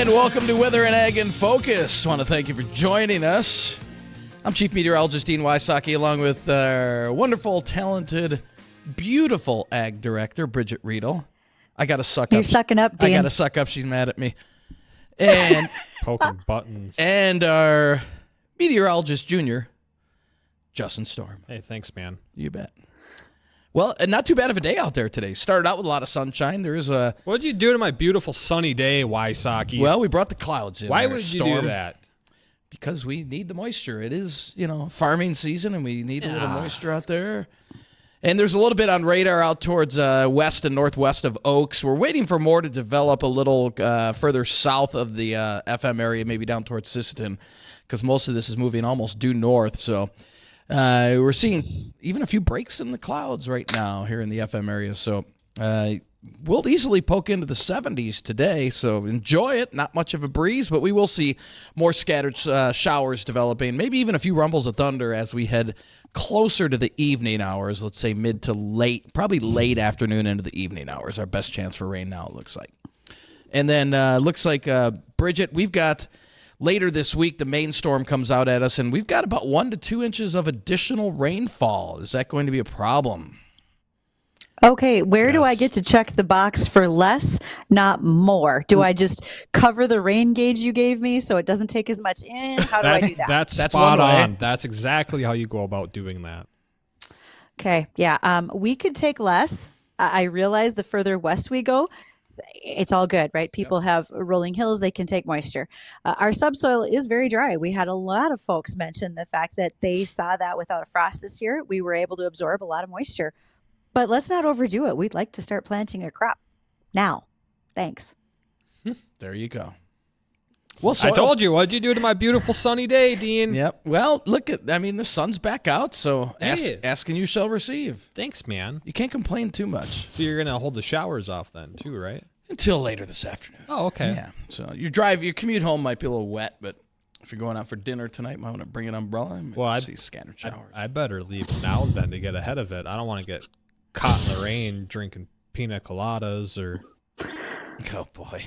And welcome to Weather and Ag in Focus. I want to thank you for joining us. I'm Chief Meteorologist Dean Wysocki, along with our wonderful, talented, beautiful Ag Director, Bridget Riedel. I got to suck up. You're sucking up, Dean. I got to suck up. She's mad at me. And poking buttons. And our meteorologist junior, Justin Storm. Hey, thanks, man. You bet. Well, not too bad of a day out there today. Started out with a lot of sunshine. There's a. What did you do to my beautiful sunny day, Wysocki? Well, we brought the clouds in. Why would you do that? Because we need the moisture. It is, farming season, and we need a little moisture out there. And there's a little bit on radar out towards west and northwest of Oaks. We're waiting for more to develop a little further south of the FM area, maybe down towards Sisseton, because most of this is moving almost due north. So we're seeing even a few breaks in the clouds right now here in the FM area. So we'll easily poke into the 70s today. So enjoy it. Not much of a breeze, but we will see more scattered showers developing, maybe even a few rumbles of thunder as we head closer to the evening hours, let's say mid to late, probably late afternoon into the evening hours. Our best chance for rain now, it looks like. And then looks like, Bridget, we've got later this week, the main storm comes out at us, and we've got about 1 to 2 inches of additional rainfall. Is that going to be a problem? Okay, where do I get to check the box for less, not more? Do I just cover the rain gauge you gave me so it doesn't take as much in? How do I do that? That's spot on. That's exactly how you go about doing that. Okay, yeah. We could take less. I realize the further west we go, it's all good, right? People have rolling hills. They can take moisture. Our subsoil is very dry. We had a lot of folks mention the fact that they saw that without a frost this year. We were able to absorb a lot of moisture. But let's not overdo it. We'd like to start planting a crop now. Thanks. There you go. Well, I told you. What'd you do to my beautiful sunny day, Dean? Yep. Well, the sun's back out, so ask and you shall receive. Thanks, man. You can't complain too much. So you're going to hold the showers off then, too, right? Until later this afternoon. Oh, okay. Yeah. So your commute home might be a little wet, but if you're going out for dinner tonight, might want to bring an umbrella and see scattered showers. I better leave now then to get ahead of it. I don't want to get caught in the rain drinking pina coladas or... Oh, boy.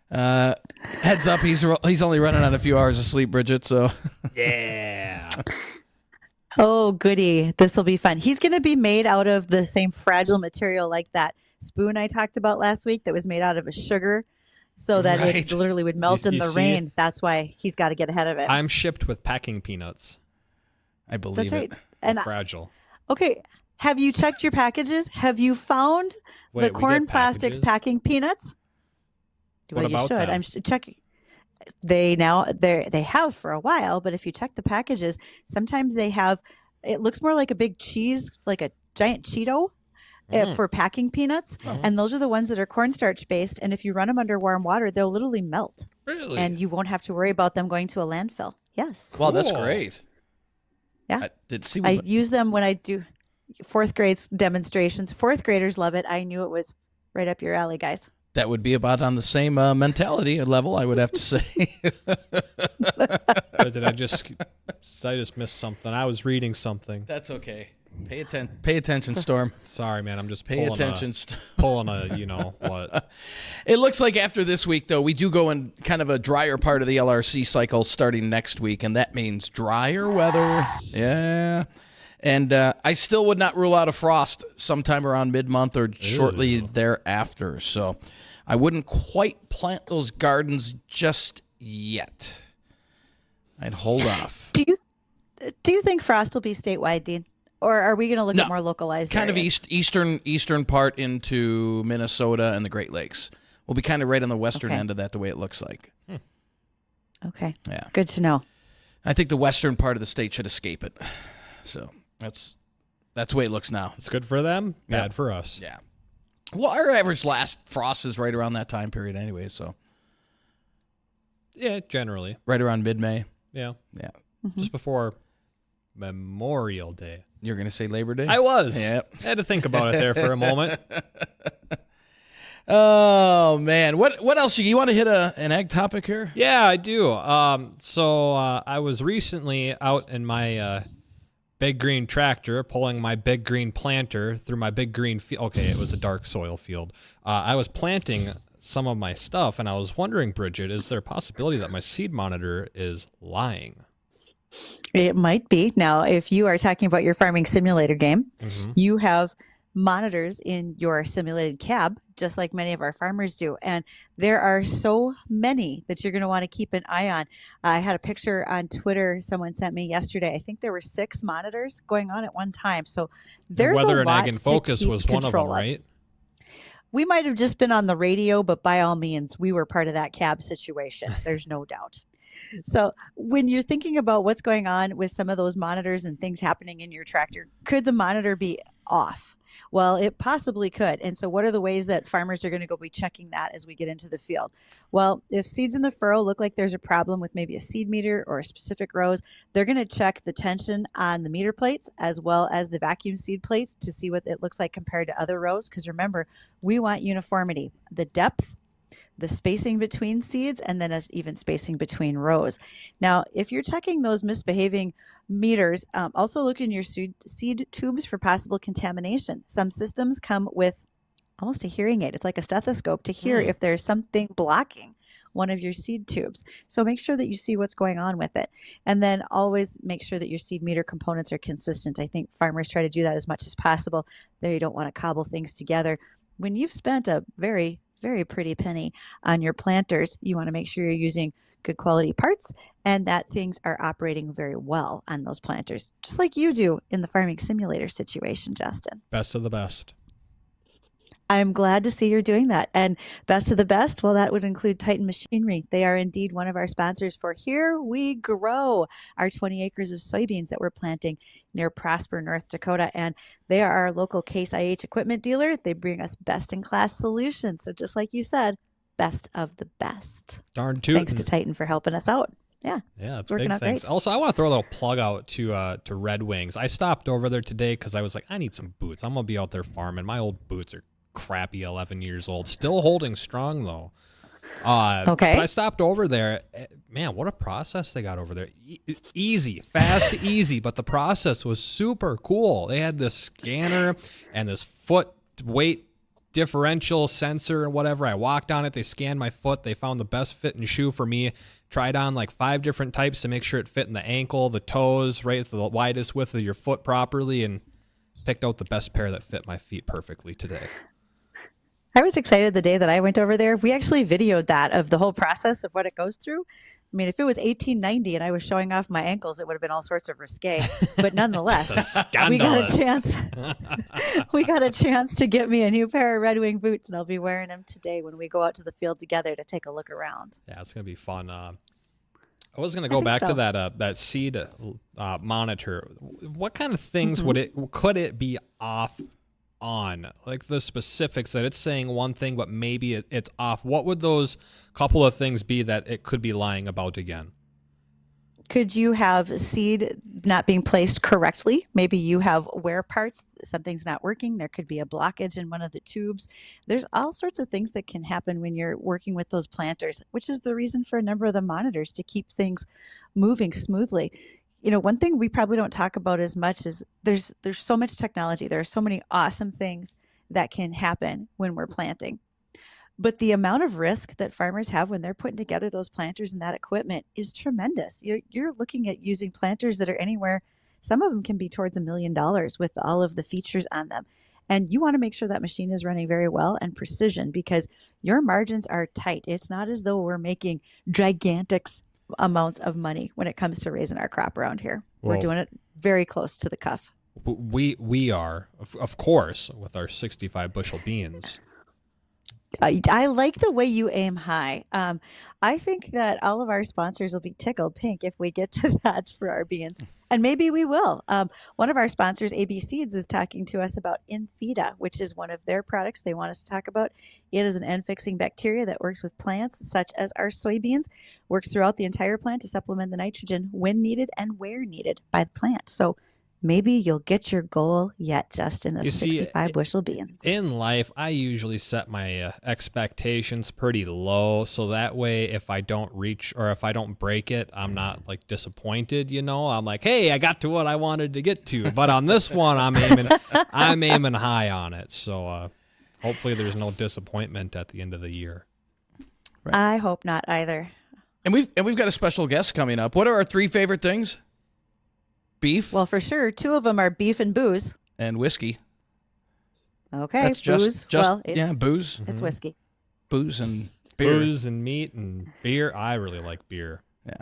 Heads up, he's only running on a few hours of sleep, Bridget, so... Yeah. Oh, goody. This will be fun. He's going to be made out of the same fragile material like that spoon I talked about last week that was made out of a sugar so that it literally would melt in the rain. That's why he's got to get ahead of it. I'm shipped with packing peanuts. I believe That's right. it. And fragile. Okay. Have you checked your packages? Have you found the corn plastics packing peanuts? What about should. them? I'm checking. They have for a while, but if you check the packages, sometimes they have. It looks more like a big cheese, like a giant Cheeto, for packing peanuts, and those are the ones that are cornstarch based. And if you run them under warm water, they'll literally melt. Really? And you won't have to worry about them going to a landfill. Yes. Well, that's great. Yeah. I use them when I do fourth grade demonstrations. Fourth graders love it. I knew it was right up your alley, guys. That would be about on the same mentality level, I would have to say. Did I just missed something? I was reading something. That's okay. Pay attention, Storm. Sorry, man. I'm just pulling a, you know what. It looks like after this week, though, we do go in kind of a drier part of the LRC cycle starting next week, and that means drier weather. Yeah. And I still would not rule out a frost sometime around mid-month or shortly thereafter. So I wouldn't quite plant those gardens just yet. I'd hold off. Do you think frost will be statewide, Dean? Or are we going to look at more localized kind areas? of eastern part into Minnesota and the Great Lakes. We'll be kind of right on the western end of that, the way it looks like. Okay. Yeah. Good to know. I think the western part of the state should escape it. So that's the way it looks now. It's good for them, bad for us. Yeah. Well, our average last frost is right around that time period anyway, so. Yeah, generally. Right around mid-May. Yeah. Yeah. Just before Memorial Day. You're going to say Labor Day? I was. Yep. I had to think about it there for a moment. Oh, man. What else? You want to hit an ag topic here? Yeah, I do. So I was recently out in my big green tractor pulling my big green planter through my big green field. Okay, it was a dark soil field. I was planting some of my stuff, and I was wondering, Bridget, is there a possibility that my seed monitor is lying? It might be. Now, if you are talking about your farming simulator game, you have monitors in your simulated cab, just like many of our farmers do. And there are so many that you're going to want to keep an eye on. I had a picture on Twitter someone sent me yesterday. I think there were 6 monitors going on at one time. So there's Weather a and lot Ag in to Focus keep was one of them, control of. right? We might have just been on the radio, but by all means, we were part of that cab situation. There's no doubt. So when you're thinking about what's going on with some of those monitors and things happening in your tractor, could the monitor be off? Well, it possibly could. And so what are the ways that farmers are going to go be checking that as we get into the field? Well, if seeds in the furrow look like there's a problem with maybe a seed meter or specific rows, they're going to check the tension on the meter plates as well as the vacuum seed plates to see what it looks like compared to other rows. Because remember, we want uniformity, the depth, the spacing between seeds, and then even spacing between rows. Now, if you're checking those misbehaving meters, also look in your seed tubes for possible contamination. Some systems come with almost a hearing aid. It's like a stethoscope to hear if there's something blocking one of your seed tubes. So make sure that you see what's going on with it. And then always make sure that your seed meter components are consistent. I think farmers try to do that as much as possible. There, you don't want to cobble things together. When you've spent a very pretty penny on your planters, you want to make sure you're using good quality parts and that things are operating very well on those planters, just like you do in the farming simulator situation, Justin. Best of the best. I'm glad to see you're doing that. And best of the best, well, that would include Titan Machinery. They are indeed one of our sponsors for Here We Grow, our 20 acres of soybeans that we're planting near Prosper, North Dakota. And they are our local Case IH equipment dealer. They bring us best-in-class solutions. So just like you said, best of the best. Darn tootin'. Thanks to Titan for helping us out. Yeah, it's working big out things. great. Also, I want to throw a little plug out to Red Wings. I stopped over there today because I was like, I need some boots. I'm going to be out there farming. My old boots are crappy 11 years old, still holding strong though. Okay, but I stopped over there. Man, what a process they got over there. Easy, fast, easy, but the process was super cool. They had this scanner and this foot weight differential sensor and whatever. I walked on it, they scanned my foot, they found the best fitting shoe for me, tried on like 5 different types to make sure it fit in the ankle, the toes, right to the widest width of your foot properly, and picked out the best pair that fit my feet perfectly today. I was excited the day that I went over there. We actually videoed that of the whole process of what it goes through. I mean, if it was 1890 and I was showing off my ankles, it would have been all sorts of risque. But nonetheless, we got a chance. We got a chance to get me a new pair of Red Wing boots, and I'll be wearing them today when we go out to the field together to take a look around. Yeah, it's gonna be fun. I was gonna go back to that seed monitor. What kind of things could it be off on, like the specifics that it's saying one thing but maybe it's off? What would those couple of things be that it could be lying about again? Could you have seed not being placed correctly? Maybe you have wear parts, something's not working. There could be a blockage in one of the tubes. There's all sorts of things that can happen when you're working with those planters, which is the reason for a number of the monitors to keep things moving smoothly. You know, one thing we probably don't talk about as much is there's so much technology. There are so many awesome things that can happen when we're planting. But the amount of risk that farmers have when they're putting together those planters and that equipment is tremendous. You're looking at using planters that are anywhere, some of them can be towards $1 million with all of the features on them. And you want to make sure that machine is running very well and precision, because your margins are tight. It's not as though we're making gigantic amounts of money when it comes to raising our crop around here. We're doing it very close to the cuff. We are, of course, with our 65 bushel beans. I like the way you aim high. I think that all of our sponsors will be tickled pink if we get to that for our beans. And maybe we will. One of our sponsors, AB Seeds, is talking to us about Infida, which is one of their products they want us to talk about. It is an N-fixing bacteria that works with plants, such as our soybeans, works throughout the entire plant to supplement the nitrogen when needed and where needed by the plant. So maybe you'll get your goal yet, Justin, of 65 bushel beans. In life, I usually set my expectations pretty low, so that way if I don't reach or if I don't break it, I'm not like disappointed, you know? I'm like, hey, I got to what I wanted to get to. But on this one, I'm aiming high on it. So hopefully there's no disappointment at the end of the year. I hope not either. And we've got a special guest coming up. What are our 3 favorite things? Beef. Well, for sure, 2 of them are beef and booze. And whiskey. Okay, That's booze. booze. It's whiskey. Booze and beer. Booze and meat and beer. I really like beer. Yeah,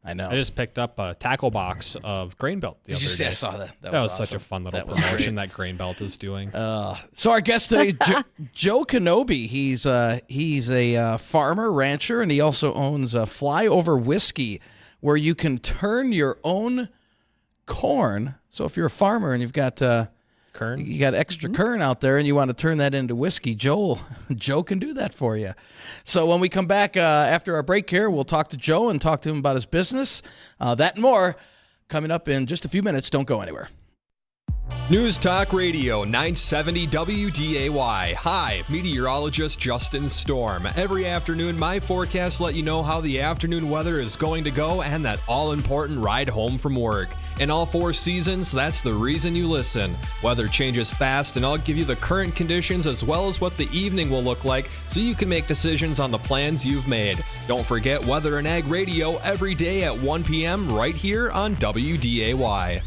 I know. I just picked up a tackle box of Grain Belt the other day. I saw that. That was was such a awesome. fun little That was promotion great. that Grain Belt is doing. So our guest today, Joe Kenobi. He's a farmer, rancher, and he also owns Flyover Whiskey, where you can turn your own corn. So if you're a farmer and you've got Kern? you got extra kern out there and you want to turn that into whiskey, Joe can do that for you. So when we come back after our break here, we'll talk to Joe and talk to him about his business. That and more coming up in just a few minutes. Don't go anywhere. News Talk Radio 970 WDAY. Hi, meteorologist Justin Storm. Every afternoon, my forecasts let you know how the afternoon weather is going to go and that all-important ride home from work. In all 4 seasons, that's the reason you listen. Weather changes fast, and I'll give you the current conditions as well as what the evening will look like so you can make decisions on the plans you've made. Don't forget Weather and Ag Radio every day at 1 p.m. right here on WDAY.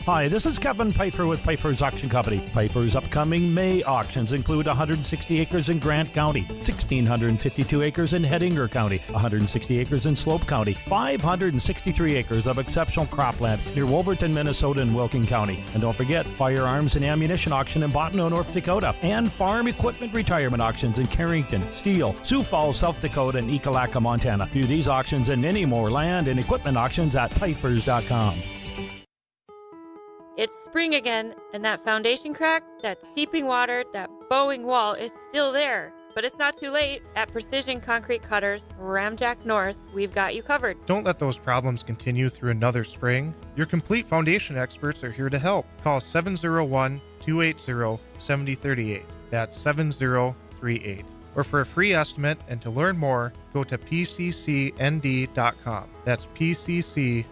Hi, this is Kevin Pfeiffer with Pfeiffer's Auction Company. Pfeiffer's upcoming May auctions include 160 acres in Grant County, 1,652 acres in Hettinger County, 160 acres in Slope County, 563 acres of exceptional cropland near Wolverton, Minnesota and Wilkin County. And don't forget firearms and ammunition auction in Bottineau, North Dakota, and farm equipment retirement auctions in Carrington, Steele, Sioux Falls, South Dakota, and Ekalaka, Montana. View these auctions and many more land and equipment auctions at Pfeiffer's.com. It's spring again, and that foundation crack, that seeping water, that bowing wall is still there. But it's not too late. At Precision Concrete Cutters, Ramjack North, we've got you covered. Don't let those problems continue through another spring. Your complete foundation experts are here to help. Call 701-280-7038. That's 7038. Or for a free estimate and to learn more, go to pccnd.com. That's pccnd.com.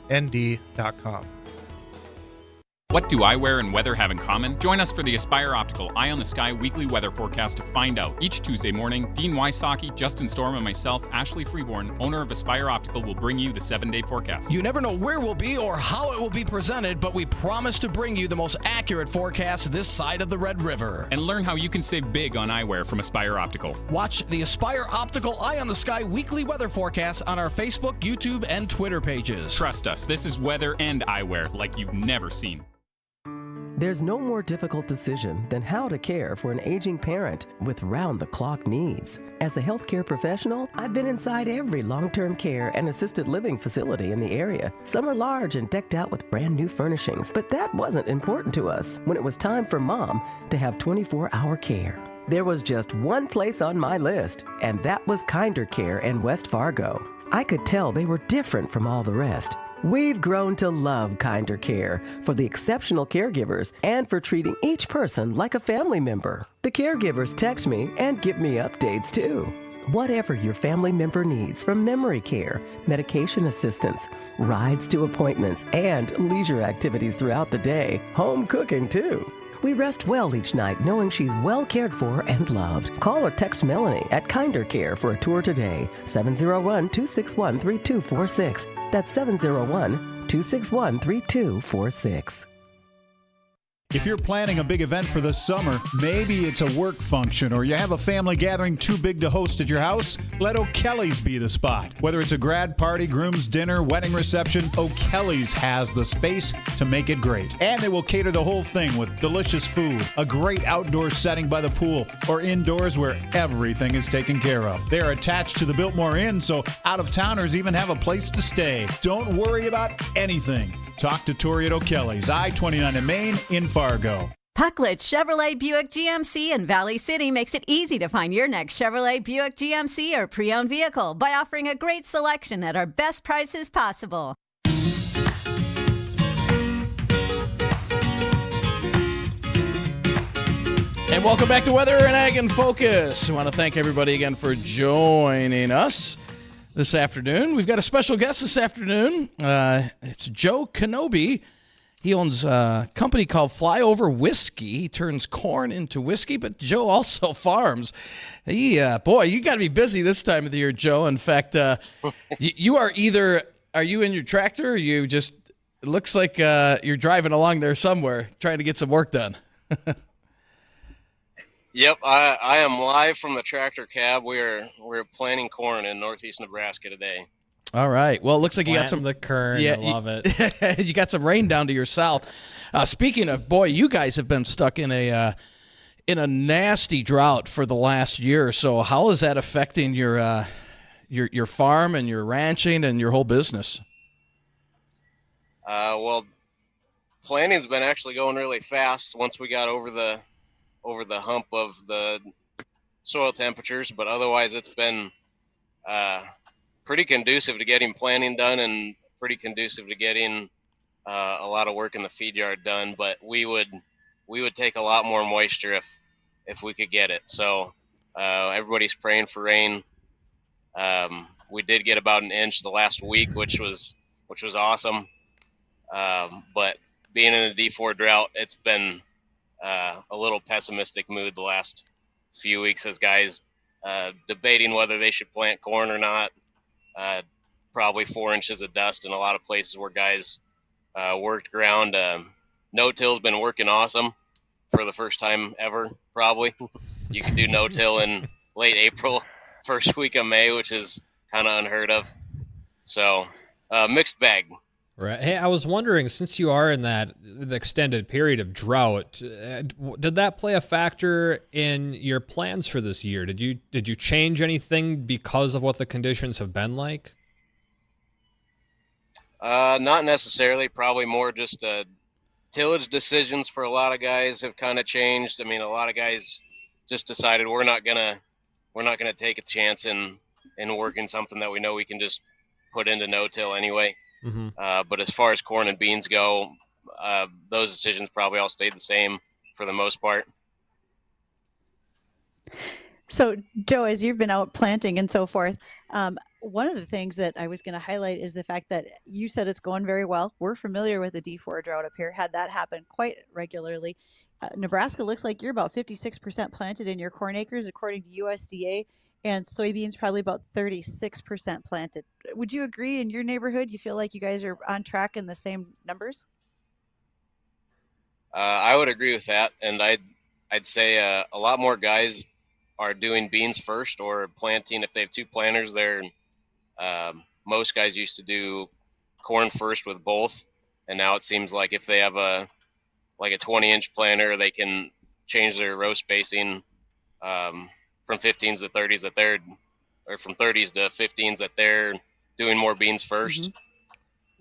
What do eyewear and weather have in common? Join us for the Aspire Optical Eye on the Sky weekly weather forecast to find out. Each Tuesday morning, Dean Wysocki, Justin Storm, and myself, Ashley Freeborn, owner of Aspire Optical, will bring you the 7-day forecast. You never know where we'll be or how it will be presented, but we promise to bring you the most accurate forecast this side of the Red River. And learn how you can save big on eyewear from Aspire Optical. Watch the Aspire Optical Eye on the Sky weekly weather forecast on our Facebook, YouTube, and Twitter pages. Trust us, this is weather and eyewear like you've never seen. There's no more difficult decision than how to care for an aging parent with round-the-clock needs. As a healthcare professional, I've been inside every long-term care and assisted living facility in the area. Some are large and decked out with brand new furnishings, but that wasn't important to us when it was time for Mom to have 24-hour care. There was just one place on my list, and that was Kinder Care in West Fargo. I could tell they were different from all the rest. We've grown to love Kinder Care for the exceptional caregivers and for treating each person like a family member. The caregivers text me and give me updates too. Whatever your family member needs, from memory care, medication assistance, rides to appointments, and leisure activities throughout the day, home cooking too. We rest well each night knowing she's well cared for and loved. Call or text Melanie at Kinder Care for a tour today. 701-261-3246. That's 701-261-3246. If you're planning a big event for the summer, maybe it's a work function or you have a family gathering too big to host at your house, let O'Kelly's be the spot. Whether it's a grad party, groom's dinner, wedding reception, O'Kelly's has the space to make it great. And they will cater the whole thing with delicious food, a great outdoor setting by the pool, or indoors where everything is taken care of. They're attached to the Biltmore Inn, so out-of-towners even have a place to stay. Don't worry about anything. Talk to Tori at O'Kelly's, I-29 in Maine, in Fargo. Pucklet Chevrolet Buick GMC in Valley City makes it easy to find your next Chevrolet Buick GMC or pre-owned vehicle by offering a great selection at our best prices possible. And welcome back to Weather and Ag in Focus. I want to thank everybody again for joining us this afternoon. We've got a special guest this afternoon. It's Joe Kenobi. He owns a company called Flyover Whiskey. He turns corn into whiskey, but Joe also farms. Boy, you got to be busy this time of the year, Joe. In fact, you are you in your tractor or you just, it looks like you're driving along there somewhere trying to get some work done. Yep, I am live from the tractor cab. We're planting corn in northeast Nebraska today. All right. Well, it looks like you got some the kern. Yeah, I love it. You got some rain down to your south. Speaking of, boy, you guys have been stuck in a nasty drought for the last year or so. How is that affecting your farm and your ranching and your whole business? Well, planting's been actually going really fast once we got over the hump of the soil temperatures, but otherwise it's been pretty conducive to getting planting done and pretty conducive to getting a lot of work in the feed yard done. But we would take a lot more moisture if we could get it. So everybody's praying for rain. We did get about an inch the last week, which was awesome. But being in a D4 drought, it's been a little pessimistic mood the last few weeks as guys debating whether they should plant corn or not. Probably 4 inches of dust in a lot of places where guys worked ground. No-till's been working awesome for the first time ever, probably. You can do no-till in late April, first week of May, which is kind of unheard of. So, mixed bag. Right. Hey, I was wondering, since you are in the extended period of drought, did that play a factor in your plans for this year? Did you change anything because of what the conditions have been like? Not necessarily. Probably more just tillage decisions for a lot of guys have kind of changed. I mean, a lot of guys just decided we're not gonna take a chance in working something that we know we can just put into no-till anyway. Mm-hmm. But as far as corn and beans go, those decisions probably all stayed the same for the most part. So, Joe, as you've been out planting and so forth, one of the things that I was going to highlight is the fact that you said it's going very well. We're familiar with the D4 drought up here, had that happen quite regularly. Nebraska looks like you're about 56% planted in your corn acres, according to USDA. And soybeans probably about 36% planted. Would you agree in your neighborhood? You feel like you guys are on track in the same numbers? I would agree with that, and I'd say a lot more guys are doing beans first or planting. If they have two planters there, most guys used to do corn first with both, and now it seems like if they have a 20-inch planter, they can change their row spacing from 15s to 30s or from 30s to 15s that they're doing more beans first.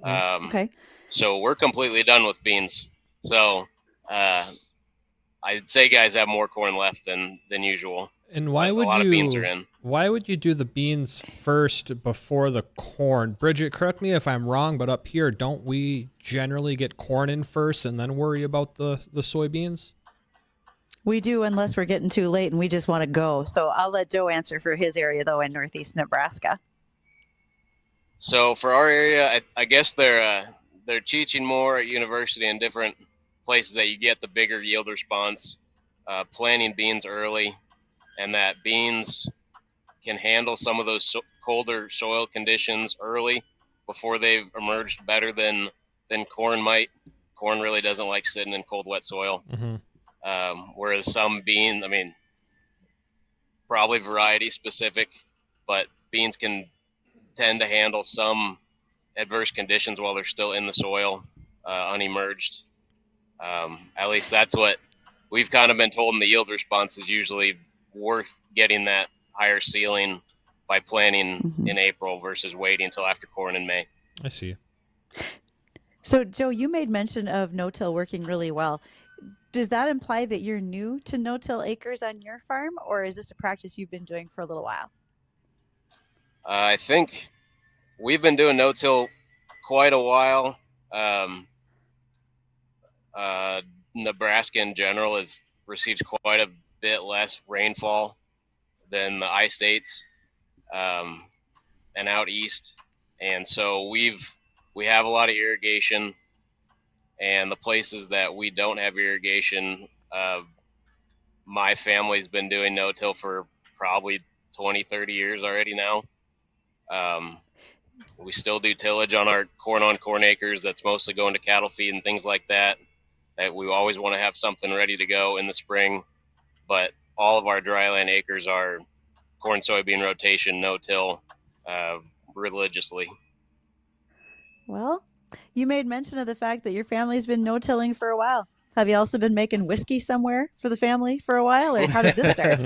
Mm-hmm. Okay. So we're completely done with beans. So I'd say guys have more corn left than usual. And why would a lot of beans are in. Why would you do the beans first before the corn? Bridget, correct me if I'm wrong, but up here, don't we generally get corn in first and then worry about the soybeans? We do, unless we're getting too late and we just want to go. So I'll let Joe answer for his area, though, in northeast Nebraska. So for our area, I guess they're teaching more at university in different places that you get the bigger yield response, planting beans early, and that beans can handle some of those colder soil conditions early before they've emerged better than corn might. Corn really doesn't like sitting in cold, wet soil. Mm-hmm. Whereas some beans, I mean, probably variety specific, but beans can tend to handle some adverse conditions while they're still in the soil, unemerged. At least that's what we've kind of been told, and the yield response is usually worth getting that higher ceiling by planting in April versus waiting until after corn in May. I see. So, Joe, you made mention of no-till working really well. Does that imply that you're new to no-till acres on your farm, or is this a practice you've been doing for a little while? I think we've been doing no-till quite a while. Nebraska in general receives quite a bit less rainfall than the I-states and out east, and so we have a lot of irrigation, And the places that we don't have irrigation, my family's been doing no-till for probably 20, 30 years already now. We still do tillage on our corn acres that's mostly going to cattle feed and things like that we always want to have something ready to go in the spring. But all of our dryland acres are corn soybean rotation, no-till, religiously. Well, you made mention of the fact that your family's been no-tilling for a while. Have you also been making whiskey somewhere for the family for a while, or how did this start?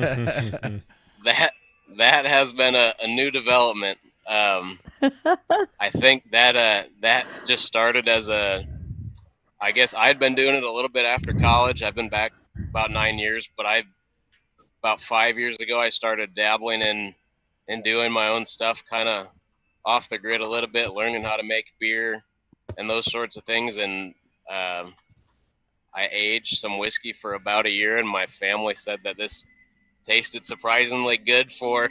That has been a new development. I think that just started as I guess I'd been doing it a little bit after college. I've been back about 9 years, but about 5 years ago, I started dabbling in doing my own stuff, kind of off the grid a little bit, learning how to make beer and those sorts of things. And I aged some whiskey for about a year, and my family said that this tasted surprisingly good for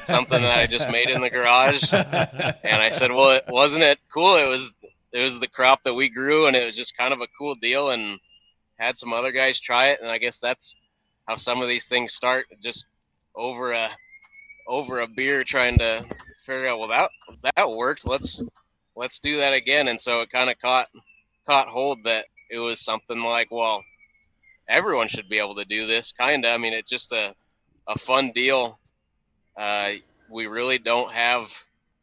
something that I just made in the garage. And I said, well, wasn't it cool? It was the crop that we grew, and it was just kind of a cool deal, and had some other guys try it. And I guess that's how some of these things start, just over a beer, trying to figure out, well, that worked. Let's do that again. And so it kind of caught hold that it was something like, well, everyone should be able to do this, kind of. I mean, it's just a fun deal. We really don't have,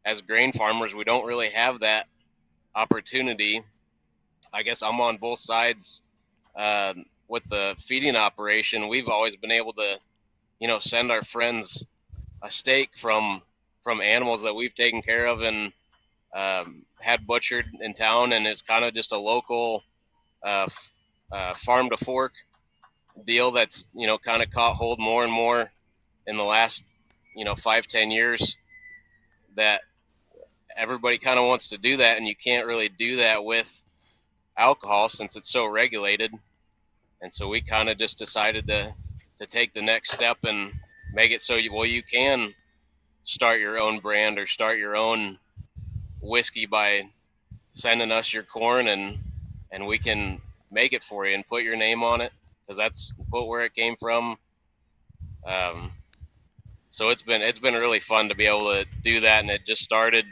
as grain farmers, we don't really have that opportunity. I guess I'm on both sides. With the feeding operation, we've always been able to, send our friends a steak from animals that we've taken care of and had butchered in town, and it's kind of just a local farm to fork deal that's kind of caught hold more and more in the last 5-10 years, that everybody kind of wants to do that, and you can't really do that with alcohol since it's so regulated. And so we kind of just decided to take the next step and make it so you can start your own brand or start your own whiskey by sending us your corn, and we can make it for you and put your name on it, because that's where it came from. So it's been really fun to be able to do that, and it just started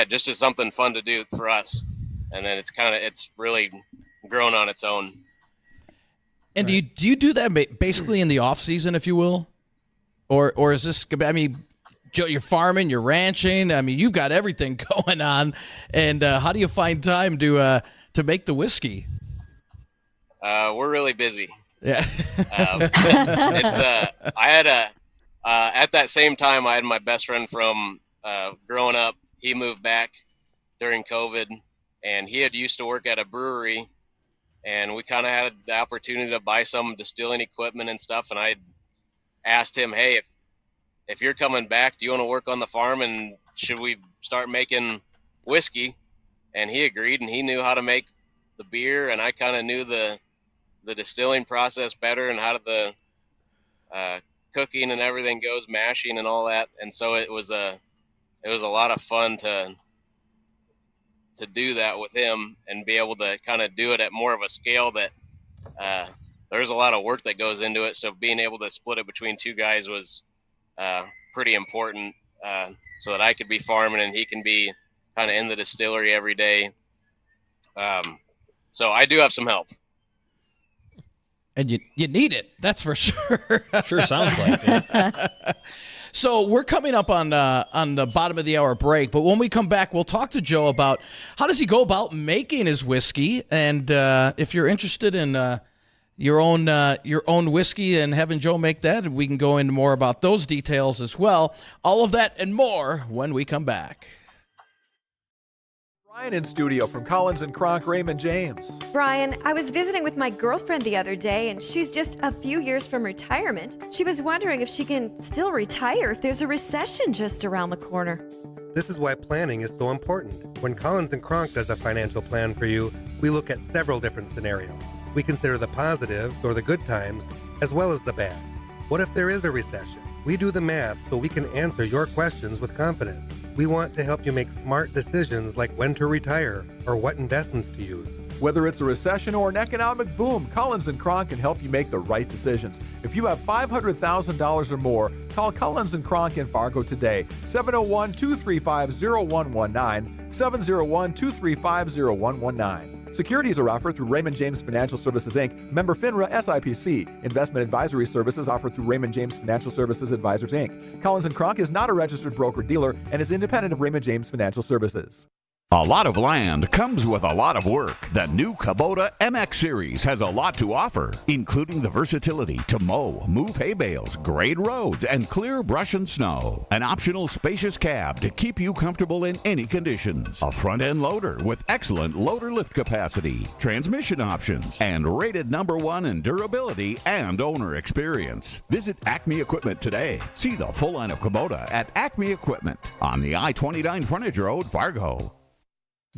just as something fun to do for us, and then it's really grown on its own. And do you do that basically in the off season, if you will, or is this? I mean, you're farming, you're ranching. I mean, you've got everything going on, and how do you find time to make the whiskey? We're really busy. Yeah. I had at that same time, I had my best friend from growing up. He moved back during COVID, and he had used to work at a brewery, and we kind of had the opportunity to buy some distilling equipment and stuff. And I asked him, hey, if you're coming back, do you want to work on the farm, and should we start making whiskey? And he agreed, and he knew how to make the beer, and I kind of knew the distilling process better, and how the cooking and everything goes, mashing and all that. And so it was a lot of fun to do that with him and be able to kind of do it at more of a scale that there's a lot of work that goes into it. So being able to split it between two guys was pretty important, so that I could be farming and he can be kind of in the distillery every day. So I do have some help. And you need it, that's for sure. Sure sounds like it. So we're coming up on the bottom of the hour break, but when we come back, we'll talk to Joe about how does he go about making his whiskey, and if you're interested in your own whiskey and having Joe make that, we can go into more about those details as well. All of that and more when we come back. Brian in studio from Collins and Cronk Raymond James. Brian, I was visiting with my girlfriend the other day, and she's just a few years from retirement. She was wondering if she can still retire if there's a recession just around the corner. This is why planning is so important. When Collins and Cronk does a financial plan for you, we look at several different scenarios. We consider the positives or the good times as well as the bad. What if there is a recession? We do the math so we can answer your questions with confidence. We want to help you make smart decisions like when to retire or what investments to use. Whether it's a recession or an economic boom, Collins & Kronk can help you make the right decisions. If you have $500,000 or more, call Collins & Kronk in Fargo today, 701-235-0119, 701-235-0119. Securities are offered through Raymond James Financial Services, Inc., member FINRA SIPC. Investment advisory services offered through Raymond James Financial Services Advisors, Inc. Collins & Kronk is not a registered broker-dealer and is independent of Raymond James Financial Services. A lot of land comes with a lot of work. The new Kubota MX Series has a lot to offer, including the versatility to mow, move hay bales, grade roads, and clear brush and snow. An optional spacious cab to keep you comfortable in any conditions. A front-end loader with excellent loader lift capacity, transmission options, and rated #1 in durability and owner experience. Visit Acme Equipment today. See the full line of Kubota at Acme Equipment on the I-29 frontage road, Fargo.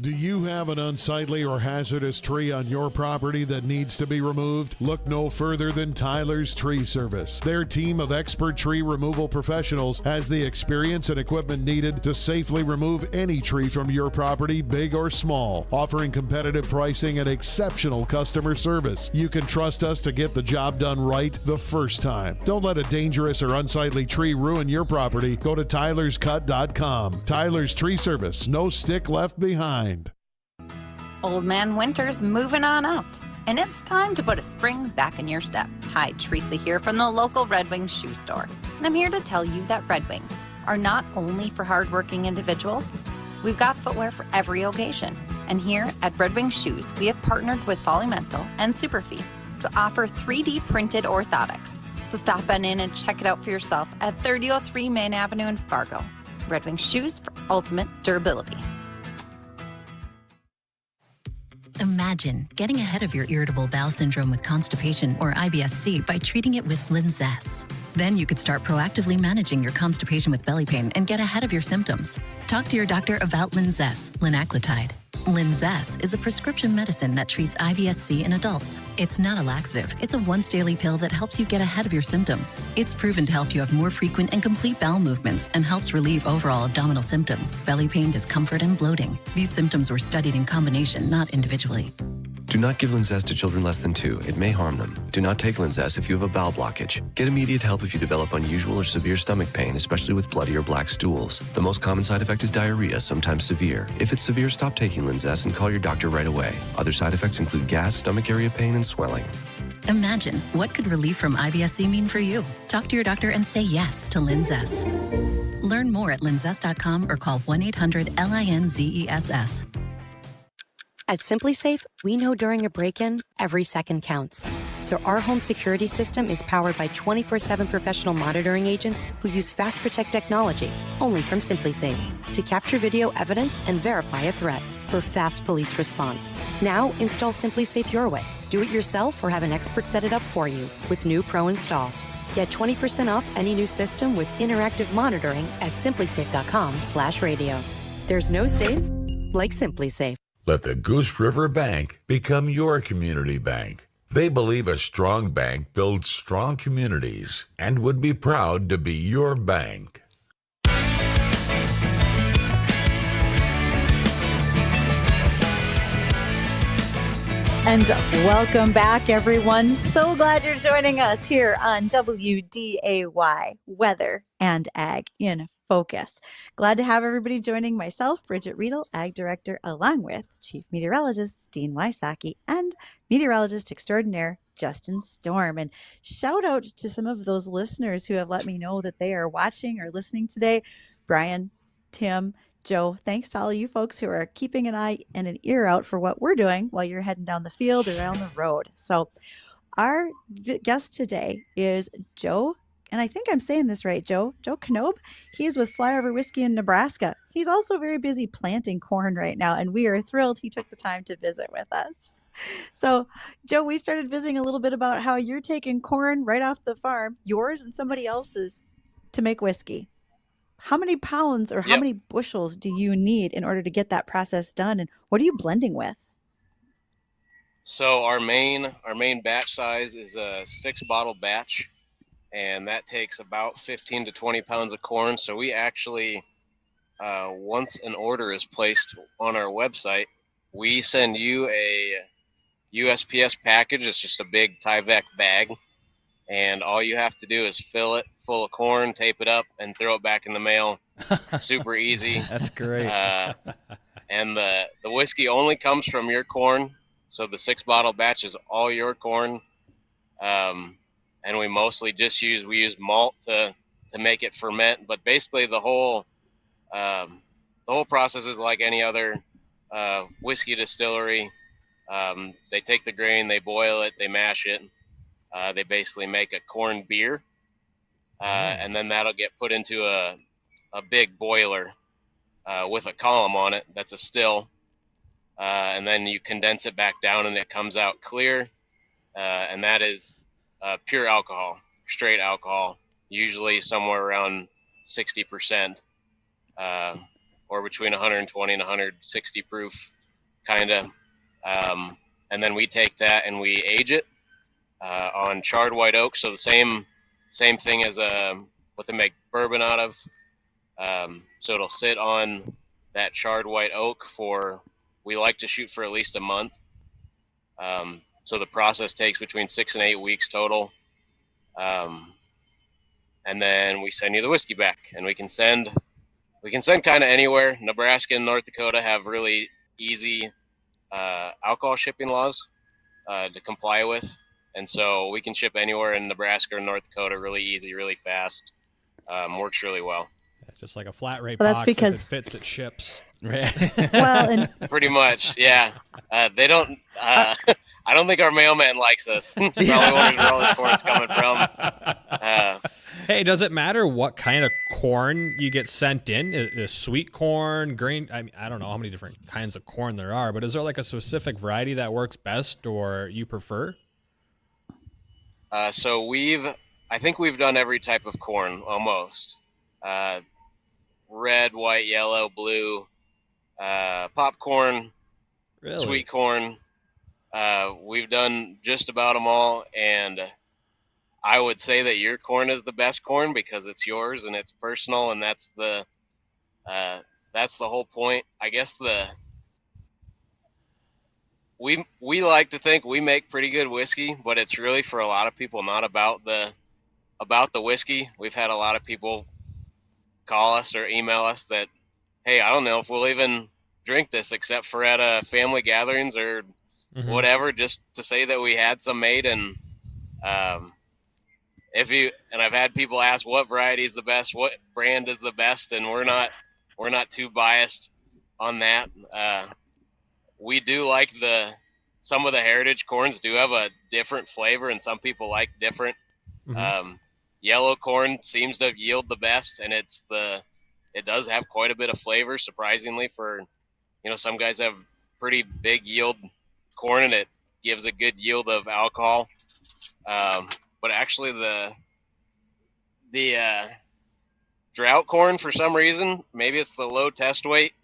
Do you have an unsightly or hazardous tree on your property that needs to be removed? Look no further than Tyler's Tree Service. Their team of expert tree removal professionals has the experience and equipment needed to safely remove any tree from your property, big or small, offering competitive pricing and exceptional customer service. You can trust us to get the job done right the first time. Don't let a dangerous or unsightly tree ruin your property. Go to tylerscut.com. Tyler's Tree Service. No stick left behind. Old Man Winter's moving on out, and it's time to put a spring back in your step. Hi, Teresa here from the local Red Wings shoe store, and I'm here to tell you that Red Wings are not only for hardworking individuals. We've got footwear for every occasion, and here at Red Wings Shoes, we have partnered with Polymental and Superfeed to offer 3D printed orthotics. So stop on in and check it out for yourself at 3003 Main Avenue in Fargo. Red Wings Shoes for ultimate durability. Imagine getting ahead of your irritable bowel syndrome with constipation or IBS-C by treating it with LINZESS. Then you could start proactively managing your constipation with belly pain and get ahead of your symptoms. Talk to your doctor about LINZESS, linaclotide. LINZESS is a prescription medicine that treats IBS-C in adults. It's not a laxative. It's a once-daily pill that helps you get ahead of your symptoms. It's proven to help you have more frequent and complete bowel movements and helps relieve overall abdominal symptoms, belly pain, discomfort, and bloating. These symptoms were studied in combination, not individually. Do not give LINZESS to children less than 2. It may harm them. Do not take LINZESS if you have a bowel blockage. Get immediate help if you develop unusual or severe stomach pain, especially with bloody or black stools. The most common side effect is diarrhea, sometimes severe. If it's severe, stop taking LINZESS and call your doctor right away. Other side effects include gas, stomach area pain, and swelling. Imagine what could relief from IBS-C mean for you. Talk to your doctor and say yes to LINZESS. Learn more at linzess.com or call 1-800-LINZESS. At SimpliSafe, we know during a break-in, every second counts. So our home security system is powered by 24/7 professional monitoring agents who use Fast Protect technology, only from SimpliSafe, to capture video evidence and verify a threat for fast police response. Now, install SimpliSafe your way. Do it yourself or have an expert set it up for you with new Pro Install. Get 20% off any new system with interactive monitoring at simplisafe.com/radio. There's no safe like SimpliSafe. Let the Goose River Bank become your community bank. They believe a strong bank builds strong communities and would be proud to be your bank. And welcome back, everyone. So glad you're joining us here on WDAY, Weather and Ag in Focus. Glad to have everybody joining myself, Bridget Riedel, Ag Director, along with Chief Meteorologist Dean Wysocki and Meteorologist Extraordinaire Justin Storm. And shout out to some of those listeners who have let me know that they are watching or listening today. Brian, Tim, Joe, thanks to all of you folks who are keeping an eye and an ear out for what we're doing while you're heading down the field or down the road. So our guest today is Joe, and I think I'm saying this right, Joe Knob. He's with Flyover Whiskey in Nebraska. He's also very busy planting corn right now, and we are thrilled he took the time to visit with us. So, Joe, we started visiting a little bit about how you're taking corn right off the farm, yours and somebody else's, to make whiskey. How many pounds or how many bushels do you need in order to get that process done, and what are you blending with? So our main batch size is a 6-bottle batch, and that takes about 15 to 20 pounds of corn. So we actually once an order is placed on our website, we send you a USPS package. It's just a big Tyvek bag, and all you have to do is fill it full of corn, tape it up, and throw it back in the mail. It's super easy. That's great. And the whiskey only comes from your corn, so the 6-bottle batch is all your corn. And we mostly just use malt to make it ferment, but basically the whole process is like any other whiskey distillery. They take the grain, they boil it, they mash it. They basically make a corn beer, and then that'll get put into a big boiler with a column on it that's a still, and then you condense it back down and it comes out clear, and that is pure alcohol, straight alcohol, usually somewhere around 60%, or between 120 and 160 proof, kind of. And then we take that and we age it on charred white oak, so the same thing as what they make bourbon out of. So it'll sit on that charred white oak we like to shoot for at least a month. So the process takes between 6 and 8 weeks total. And then we send you the whiskey back, and we can send kind of anywhere. Nebraska and North Dakota have really easy alcohol shipping laws to comply with. And so we can ship anywhere in Nebraska or North Dakota really easy, really fast. Works really well. Just like a flat rate Well, box. that's because- If it fits, it ships. Well, and Pretty much, yeah. They don't. I don't think our mailman likes us. Probably wonders where all this corn's coming from. Hey, does it matter what kind of corn you get sent in? Is sweet corn, green? I mean, I don't know how many different kinds of corn there are, but is there like a specific variety that works best or you prefer? So I think we've done every type of corn almost. Red, white, yellow, blue, popcorn, Really? sweet corn. We've done just about them all, and I would say that your corn is the best corn because it's yours and it's personal, and that's the whole point. I guess we like to think we make pretty good whiskey, but it's really for a lot of people not about the whiskey. We've had a lot of people call us or email us that, hey, I don't know if we'll even drink this except for at family gatherings or whatever, just to say that we had some made. And I've had people ask what variety is the best, what brand is the best, and we're not too biased on that. We do like some of the heritage corns do have a different flavor, and some people like different. Yellow corn seems to yield the best, and it does have quite a bit of flavor, surprisingly, for, some guys have pretty big yield corn, and it gives a good yield of alcohol. But actually the drought corn, for some reason, maybe it's the low test weight,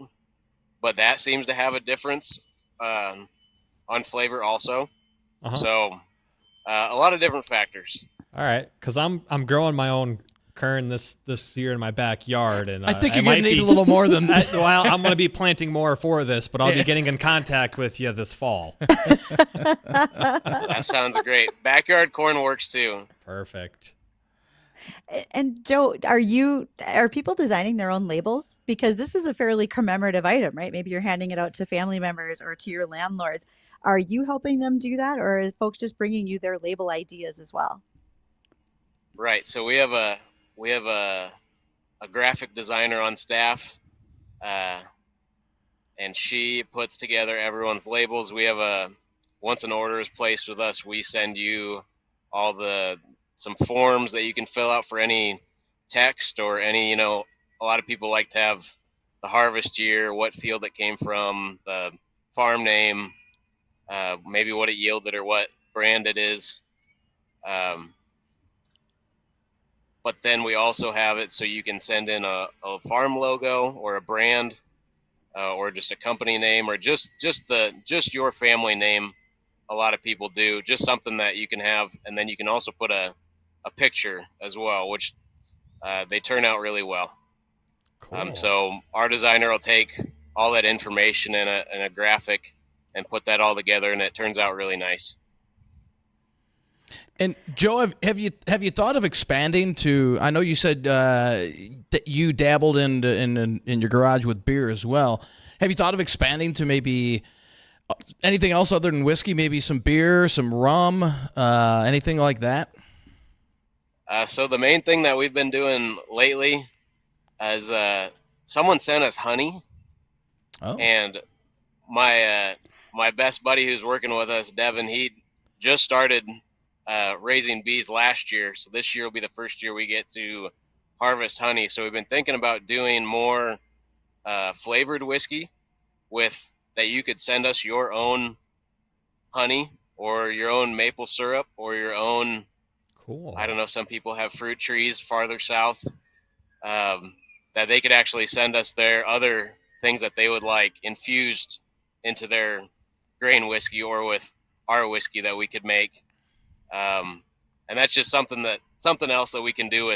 but that seems to have a difference on flavor also. So a lot of different factors. All right, because I'm growing my own kern this year in my backyard, and I think you're going to need a little more than that. Well, I'm going to be planting more for this, but I'll be getting in contact with you this fall. That sounds great. Backyard corn works too. Perfect. And Joe, are people designing their own labels? Because this is a fairly commemorative item, right? Maybe you're handing it out to family members or to your landlords. Are you helping them do that, or are folks just bringing you their label ideas as well? Right. So we have a graphic designer on staff, and she puts together everyone's labels. We have once an order is placed with us, we send you some forms that you can fill out for any text or any, a lot of people like to have the harvest year, what field it came from, the farm name, maybe what it yielded or what brand it is. But then we also have it so you can send in a farm logo or a brand, or just a company name, or just your family name. A lot of people do just something that you can have, and then you can also put a picture as well, which they turn out really well. Cool. So our designer will take all that information in a graphic and put that all together, and it turns out really nice. And Joe, have you thought of expanding to? I know you said that you dabbled in your garage with beer as well. Have you thought of expanding to maybe anything else other than whiskey? Maybe some beer, some rum, anything like that? So the main thing that we've been doing lately is someone sent us honey, and my best buddy who's working with us, Devin, he just started raising bees last year, so this year will be the first year we get to harvest honey. So we've been thinking about doing more flavored whiskey with that. You could send us your own honey or your own maple syrup or your own, cool, I don't know, some people have fruit trees farther south, that they could actually send us their other things that they would like infused into their grain whiskey or with our whiskey that we could make. And that's just something else that we can do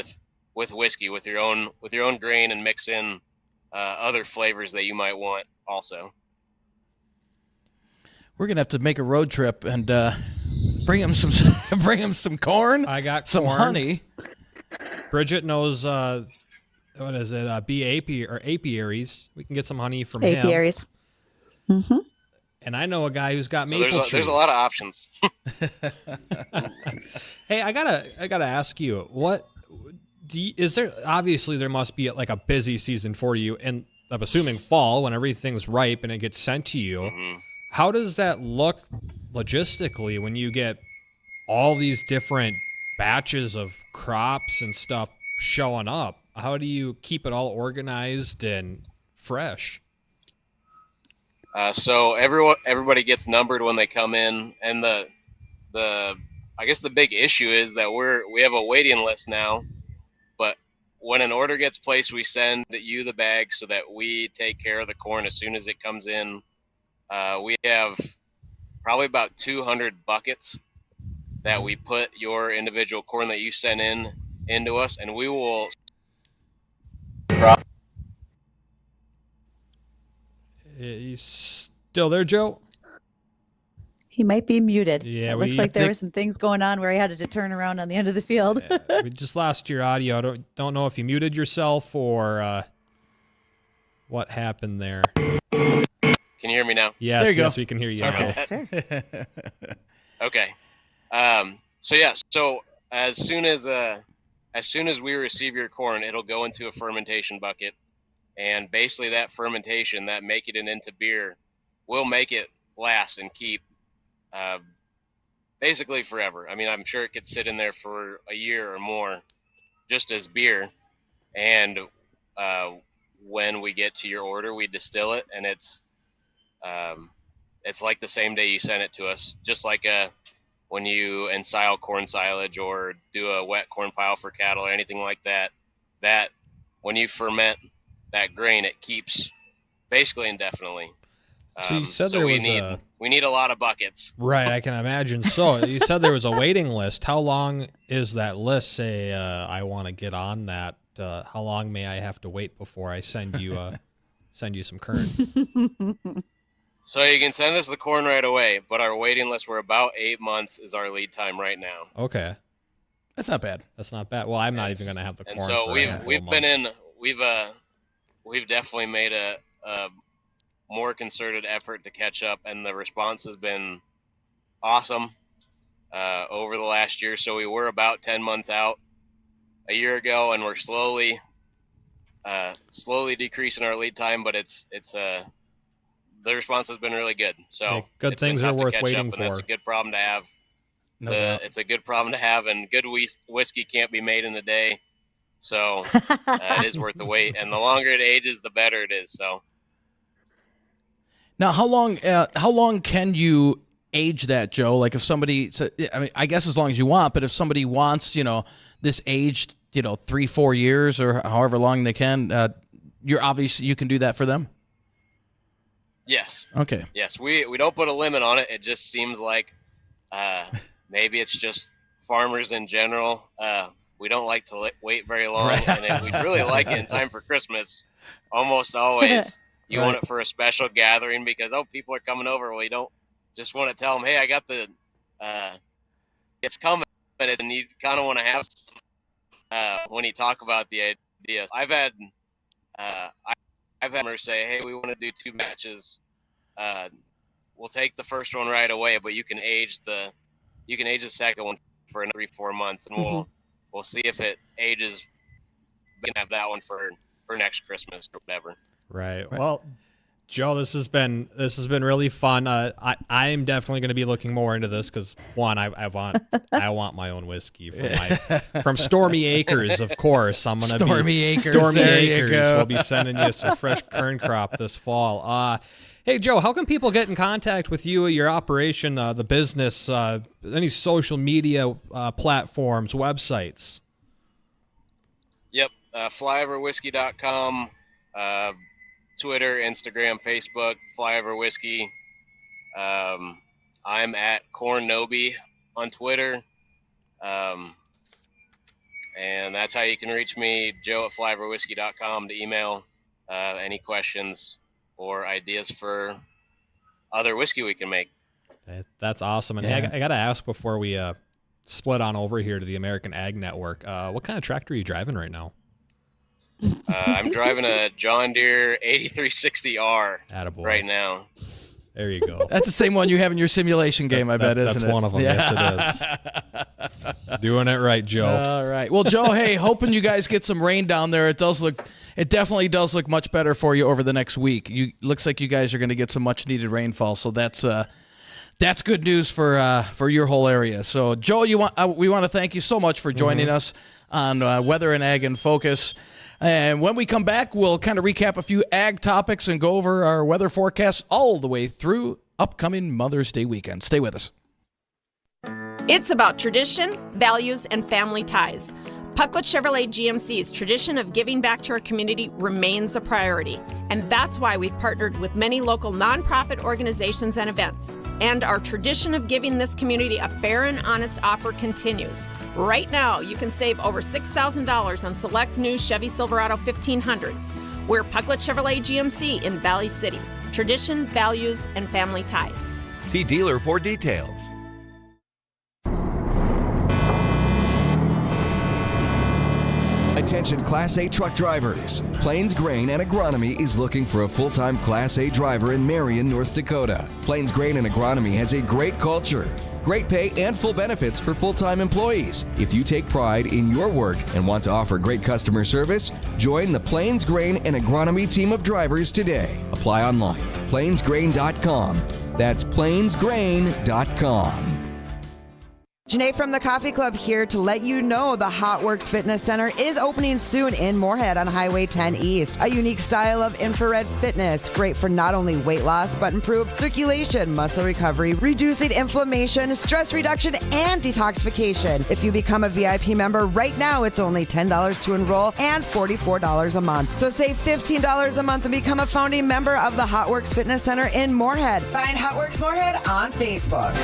with whiskey, with your own grain, and mix in other flavors that you might want also. We're gonna have to make a road trip and bring him some corn. I got some corn. honey. Bridget knows what is it? Bee apiaries. We can get some honey from him. Apiaries. Mm-hmm. And I know a guy who's got maple trees. There's a lot of options. Hey, I gotta ask you, is there? Obviously, there must be like a busy season for you, and I'm assuming fall when everything's ripe and it gets sent to you. Mm-hmm. How does that look logistically when you get all these different batches of crops and stuff showing up? How do you keep it all organized and fresh? So everybody gets numbered when they come in, and I guess the big issue is that we have a waiting list now, but when an order gets placed, we send you the bag so that we take care of the corn as soon as it comes in. We have probably about 200 buckets that we put your individual corn that you sent into us, and we will. He's still there, Joe? He might be muted. Yeah, it looks like there were some things going on where he had to turn around on the end of the field. We just lost your audio. Don't know if you muted yourself or what happened there. Can you hear me now? Yes, there you yes, go. we can hear you Okay. now. Okay. So as soon as we receive your corn, it'll go into a fermentation bucket, and basically that fermentation, that making it into beer, will make it last and keep basically forever. I mean, I'm sure it could sit in there for a year or more, just as beer. And when we get to your order, we distill it, and it's like the same day you sent it to us, just like when you ensile corn silage or do a wet corn pile for cattle or anything like that, that when you ferment that grain, it keeps basically indefinitely. So you said we need a lot of buckets. Right, I can imagine. So you said there was a waiting list. How long is that list? Say I want to get on that. How long may I have to wait before I send you some corn? So you can send us the corn right away, but our waiting list, we're about 8 months is our lead time right now. Okay, that's not bad. That's not bad. Well, I'm not even going to have the corn. And so we've definitely made a more concerted effort to catch up, and the response has been awesome over the last year. So we were about 10 months out a year ago, and we're slowly decreasing our lead time, but the response has been really good. So hey, good things are worth waiting for. That's a good problem to have. No doubt. It's a good problem to have, and good whiskey can't be made in a day. So it is worth the wait, and the longer it ages, the better it is. So now, how long can you age that, Joe? Like if somebody, I mean, I guess as long as you want, but if somebody wants, this aged, 3-4 years or however long they can, you can do that for them. Yes. Okay. Yes, we don't put a limit on it. It just seems like maybe it's just farmers in general. we don't like to wait very long, and then we'd really like it in time for Christmas. Almost always, you want it for a special gathering because people are coming over. Well, you don't just want to tell them, hey, I got the it's coming, and you kind of want to have some, when you talk about the ideas. I've had them say, hey, we want to do 2 batches. We'll take the first one right away, but you can age the second one for 3-4 months, and we'll see if it ages. We can have that one for next Christmas or whatever. Right. Well, Joe, this has been really fun. I'm definitely going to be looking more into this because one, I want my own whiskey from Stormy Acres, of course. I'm going to Stormy Acres. We'll be sending you some fresh kern crop this fall. Hey, Joe, how can people get in contact with you, your operation, the business, any social media platforms, websites? Yep, flyoverwhiskey.com, Twitter, Instagram, Facebook, Flyover Whiskey. I'm at Cornobi on Twitter. And that's how you can reach me, Joe at flyoverwhiskey.com, to email any questions or ideas for other whiskey we can make. That's awesome. And hey, I got to ask before we split on over here to the American Ag Network, what kind of tractor are you driving right now? I'm driving a John Deere 8360R right now. There you go. That's the same one you have in your simulation game, I bet, isn't it? That's one of them. Yes, it is. Doing it right, Joe. All right. Well, Joe, hey, hoping you guys get some rain down there. It definitely does look much better for you over the next week. Looks like you guys are going to get some much needed rainfall. So that's good news for your whole area. So, Joe, we want to thank you so much for joining us on Weather and Ag in Focus. And when we come back, we'll kind of recap a few ag topics and go over our weather forecast all the way through upcoming Mother's Day weekend. Stay with us. It's about tradition, values, and family ties. Pucklet Chevrolet GMC's tradition of giving back to our community remains a priority, and that's why we've partnered with many local nonprofit organizations and events. And our tradition of giving this community a fair and honest offer continues. Right now, you can save over $6,000 on select new Chevy Silverado 1500s. We're Pucklet Chevrolet GMC in Valley City. Tradition, values, and family ties. See dealer for details. Attention Class A truck drivers. Plains Grain and Agronomy is looking for a full-time Class A driver in Marion, North Dakota. Plains Grain and Agronomy has a great culture, great pay, and full benefits for full-time employees. If you take pride in your work and want to offer great customer service, join the Plains Grain and Agronomy team of drivers today. Apply online. plainsgrain.com. That's plainsgrain.com. Janae from the Coffee Club here to let you know the Hot Works Fitness Center is opening soon in Moorhead on Highway 10 East. A unique style of infrared fitness, great for not only weight loss, but improved circulation, muscle recovery, reducing inflammation, stress reduction, and detoxification. If you become a VIP member right now, it's only $10 to enroll and $44 a month. So save $15 a month and become a founding member of the Hot Works Fitness Center in Moorhead. Find Hot Works Moorhead on Facebook.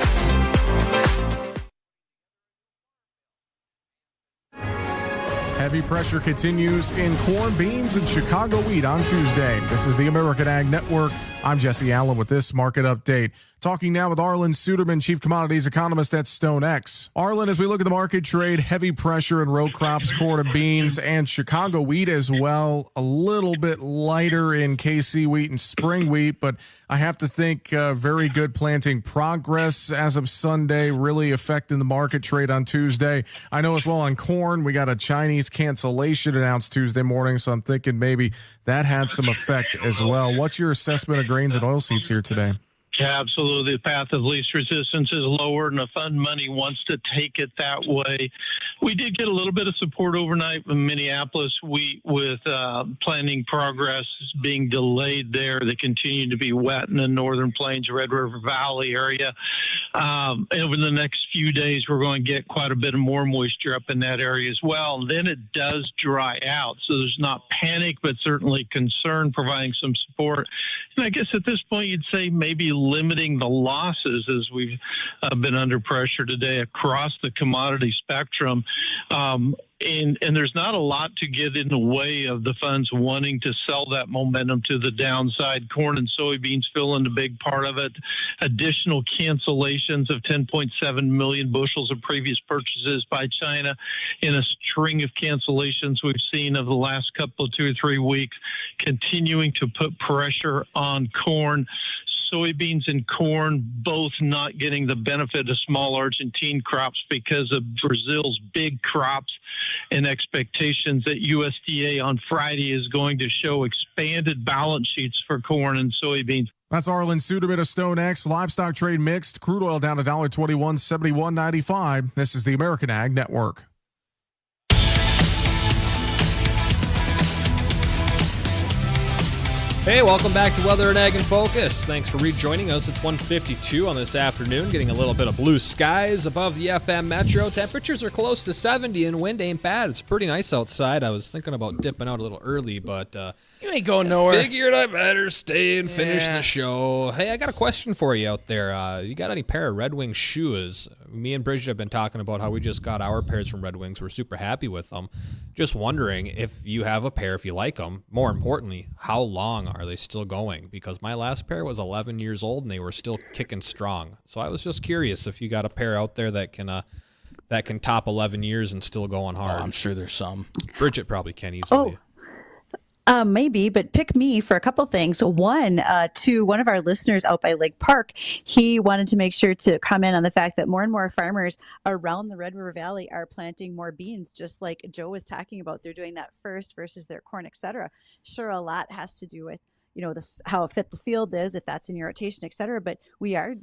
Heavy pressure continues in corn, beans, and Chicago wheat on Tuesday. This is the American Ag Network. I'm Jesse Allen with this market update. Talking now with Arlen Suderman, Chief Commodities Economist at StoneX. Arlen, as we look at the market trade, heavy pressure in row crops, corn and beans, and Chicago wheat as well. A little bit lighter in KC wheat and spring wheat, but I have to think very good planting progress as of Sunday, really affecting the market trade on Tuesday. I know as well on corn, we got a Chinese cancellation announced Tuesday morning, so I'm thinking maybe that had some effect as well. What's your assessment of grains and oilseeds here today? Yeah, absolutely. The path of least resistance is lower, and the fund money wants to take it that way. We did get a little bit of support overnight from Minneapolis wheat with planting progress being delayed there. They continue to be wet in the northern plains, Red River Valley area. Over the next few days, we're going to get quite a bit of more moisture up in that area as well. And then it does dry out. So there's not panic, but certainly concern, providing some support. And I guess at this point, you'd say maybe limiting the losses as we've been under pressure today across the commodity spectrum. and there's not a lot to get in the way of the funds wanting to sell that momentum to the downside. Corn and soybeans fill in a big part of it. Additional cancellations of 10.7 million bushels of previous purchases by China in a string of cancellations we've seen over the last couple of 2 or 3 weeks, continuing to put pressure on corn. Soybeans and corn both not getting the benefit of small Argentine crops because of Brazil's big crops, and expectations that USDA on Friday is going to show expanded balance sheets for corn and soybeans. That's Arlen Suderman of StoneX. Livestock trade mixed. Crude oil down $1.21, 71.95. This is the American Ag Network. Hey, welcome back to Weather and Ag in Focus. Thanks for rejoining us. It's 1:52 on this afternoon, getting a little bit of blue skies above the FM metro. Temperatures are close to 70 and wind ain't bad. It's pretty nice outside. I was thinking about dipping out a little early, but you ain't going nowhere. Figured I better stay and finish the show. Hey, I got a question for you out there. You got any pair of Red Wings shoes? Me and Bridget have been talking about how we just got our pairs from Red Wings. We're super happy with them. Just wondering if you have a pair, if you like them. More importantly, how long are they still going? Because my last pair was 11 years old and they were still kicking strong. So I was just curious if you got a pair out there that can top 11 years and still go on hard. I'm sure there's some. Bridget probably can easily. Maybe, but pick me for a couple things. One, to one of our listeners out by Lake Park, he wanted to make sure to comment on the fact that more and more farmers around the Red River Valley are planting more beans, just like Joe was talking about. They're doing that first versus their corn, etc. Sure, a lot has to do with how fit the field is, if that's in your rotation, etc. But we are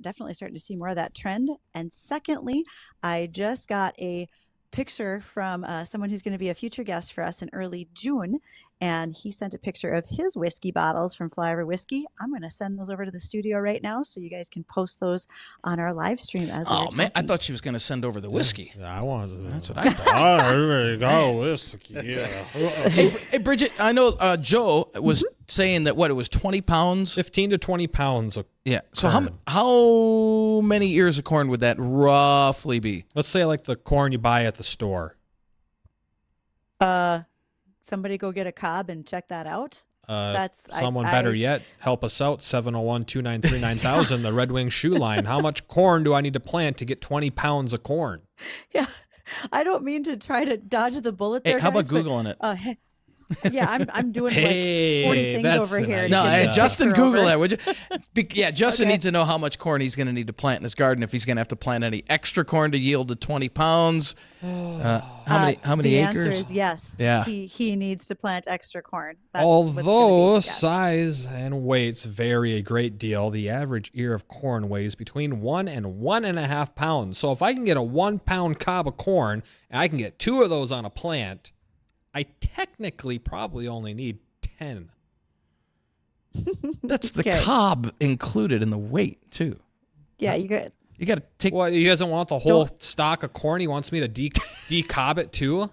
definitely starting to see more of that trend. And secondly, I just got a picture from someone who's going to be a future guest for us in early June, and he sent a picture of his whiskey bottles from Flyover Whiskey. I'm going to send those over to the studio right now so you guys can post those on our live stream as we're talking. Man, I thought she was going to send over the whiskey. Yeah, I wanted. That's what I thought. There you go, whiskey. Yeah. Hey, Bridget, I know Joe was saying that it was 20 pounds, 15 to 20 pounds of So corn. how many ears of corn would that roughly be? Let's say like the corn you buy at the store. Somebody go get a cob and check that out. Someone better yet, help us out, 701-293-9000, the Red Wing shoe line. How much corn do I need to plant to get 20 pounds of corn? Yeah, I don't mean to try to dodge the bullet there, Hey, how guys, about Googling it? Hey, yeah, I'm doing like 40 things over here. No, to get Justin, picture Google over. that, would you? Yeah, Justin needs to know how much corn he's going to need to plant in his garden, if he's going to have to plant any extra corn to yield the 20 pounds. How many the acres? answer is yes. Yeah. He needs to plant extra corn. That's what's gonna Although be, yes. size and weights vary a great deal, the average ear of corn weighs between 1 and 1.5 pounds. So if I can get a 1 pound cob of corn and I can get 2 of those on a plant, I technically probably only need 10. That's the cob included in the weight too. Yeah, you got to take. Well, he doesn't want the whole stock of corn. He wants me to decob it too.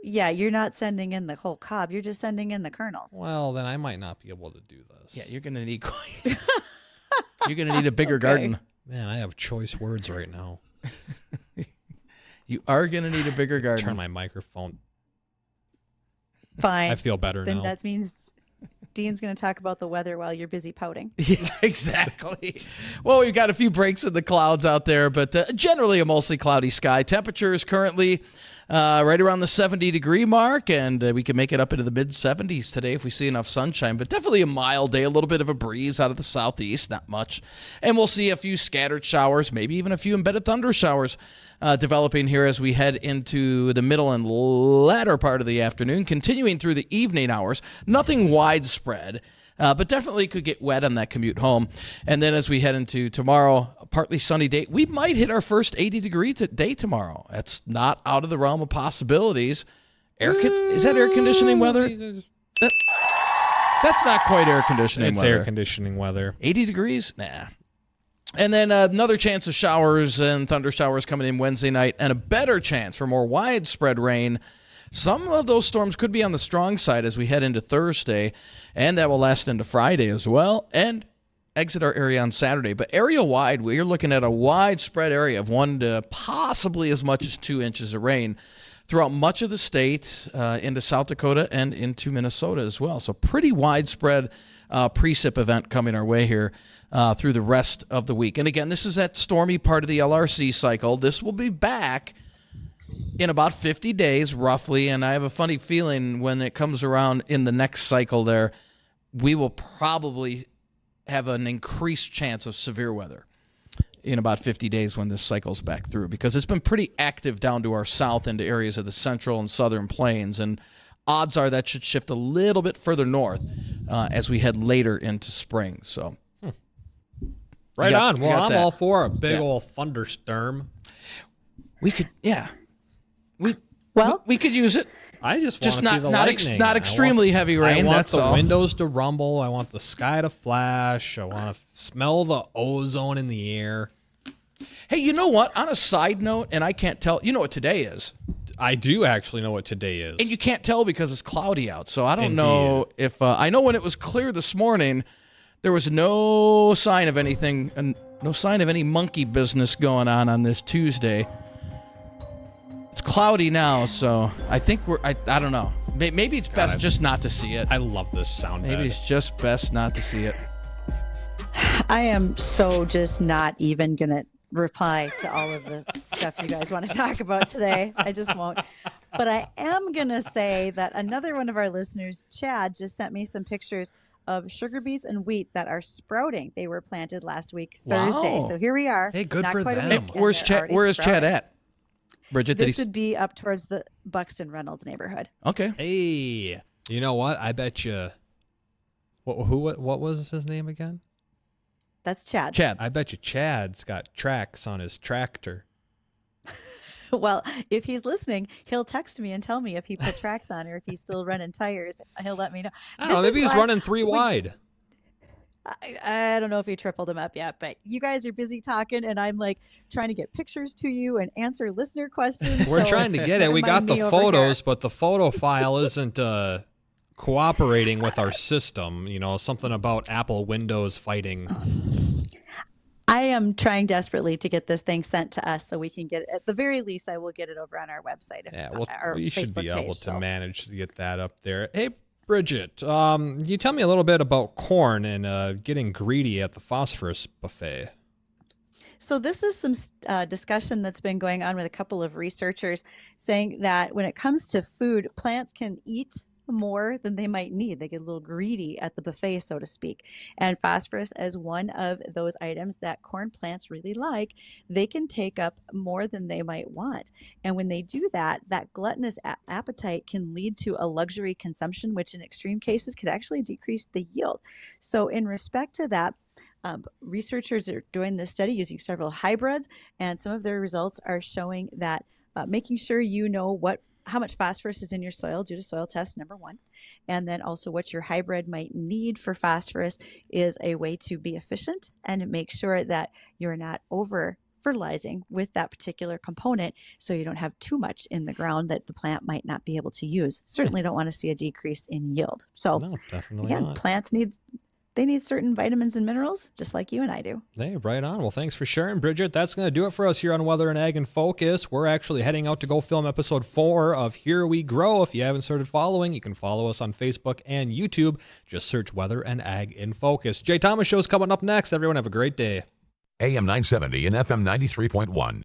Yeah, you're not sending in the whole cob. You're just sending in the kernels. Well, then I might not be able to do this. Yeah, you're gonna need. You're gonna need a bigger garden. Man, I have choice words right now. You are gonna need a bigger garden. Turn my microphone. Fine. I feel better then now. That means Dean's going to talk about the weather while you're busy pouting. Yeah, exactly. Well, we've got a few breaks in the clouds out there, but generally a mostly cloudy sky. Temperature is currently right around the 70-degree mark, and we can make it up into the mid-70s today if we see enough sunshine, but definitely a mild day, a little bit of a breeze out of the southeast, not much. And we'll see a few scattered showers, maybe even a few embedded thunder showers developing here as we head into the middle and latter part of the afternoon, continuing through the evening hours. Nothing widespread, but definitely could get wet on that commute home. And then as we head into tomorrow, a partly sunny day, we might hit our first 80-degree day tomorrow. That's not out of the realm of possibilities. Is that air conditioning weather? That's not quite air conditioning It's weather. air conditioning weather. 80 degrees? Nah. And then another chance of showers and thunder showers coming in Wednesday night, and a better chance for more widespread rain. Some of those storms could be on the strong side as we head into Thursday, and that will last into Friday as well. And exit our area on Saturday. But area-wide, we're looking at a widespread area of 1 to possibly as much as 2 inches of rain throughout much of the state, into South Dakota and into Minnesota as well. So pretty widespread precip event coming our way here through the rest of the week. And again, this is that stormy part of the LRC cycle. This will be back in about 50 days, roughly, and I have a funny feeling when it comes around in the next cycle there, we will probably have an increased chance of severe weather in about 50 days when this cycles back through, because it's been pretty active down to our south into areas of the central and southern plains, and odds are that should shift a little bit further north as we head later into spring. So, Right on. Well, I'm all for a big old thunderstorm. We could, we could use it. I just want to see the not lightning. not extremely heavy rain. I want that's the all. windows to rumble. I want the sky to flash. I want to smell the ozone in the air. Hey, you know what? On a side note, and I can't tell, you know what today is? I do actually know what today is. And you can't tell because it's cloudy out. So I don't know if I know when it was clear this morning, there was no sign of anything, and no sign of any monkey business going on this Tuesday. It's cloudy now, so I think I don't know. Maybe it's best just not to see it. I love this sound. Maybe it's just best not to see it. I am so just not even going to reply to all of the stuff you guys want to talk about today. I just won't. But I am going to say that another one of our listeners, Chad, just sent me some pictures of sugar beets and wheat that are sprouting. They were planted last week, Thursday. Wow. So here we are. Hey, good not for quite a them. week, and Where's they're Chad? already Where is Chad sprouting. at? Bridget, This would be up towards the Buxton Reynolds neighborhood. Okay. Hey, you know what? I bet you. What was his name again? That's Chad. Chad. I bet you Chad's got tracks on his tractor. Well, if he's listening, he'll text me and tell me if he put tracks on or if he's still running tires. He'll let me know. I don't know. Maybe he's running 3 wide. I don't know if he tripled them up yet, but you guys are busy talking, and I'm like trying to get pictures to you and answer listener questions. We're so trying to get it. We got the photos, but the photo file isn't cooperating with our system. You know, something about Apple Windows fighting. I am trying desperately to get this thing sent to us so we can get it. At the very least, I will get it over on our website. Yeah, well, our we should Facebook be able page, to manage to get that up there. Hey, Bridget, you tell me a little bit about corn and getting greedy at the phosphorus buffet. So this is some discussion that's been going on with a couple of researchers saying that when it comes to food, plants can eat more than they might need. They get a little greedy at the buffet, so to speak. And phosphorus is one of those items that corn plants really like. They can take up more than they might want. And when they do that, that gluttonous appetite can lead to a luxury consumption, which in extreme cases could actually decrease the yield. So in respect to that, researchers are doing this study using several hybrids, and some of their results are showing that making sure you know how much phosphorus is in your soil due to soil test, number one, and then also what your hybrid might need for phosphorus is a way to be efficient and make sure that you're not over fertilizing with that particular component so you don't have too much in the ground that the plant might not be able to use. Certainly don't want to see a decrease in yield. So No, definitely again, not. plants need certain vitamins and minerals just like you and I do. Hey, right on. Well, thanks for sharing, Bridget. That's going to do it for us here on Weather and Ag in Focus. We're actually heading out to go film episode 4 of Here We Grow. If you haven't started following, you can follow us on Facebook and YouTube. Just search Weather and Ag in Focus. Jay Thomas Show's coming up next. Everyone have a great day. AM 970 and FM 93.1.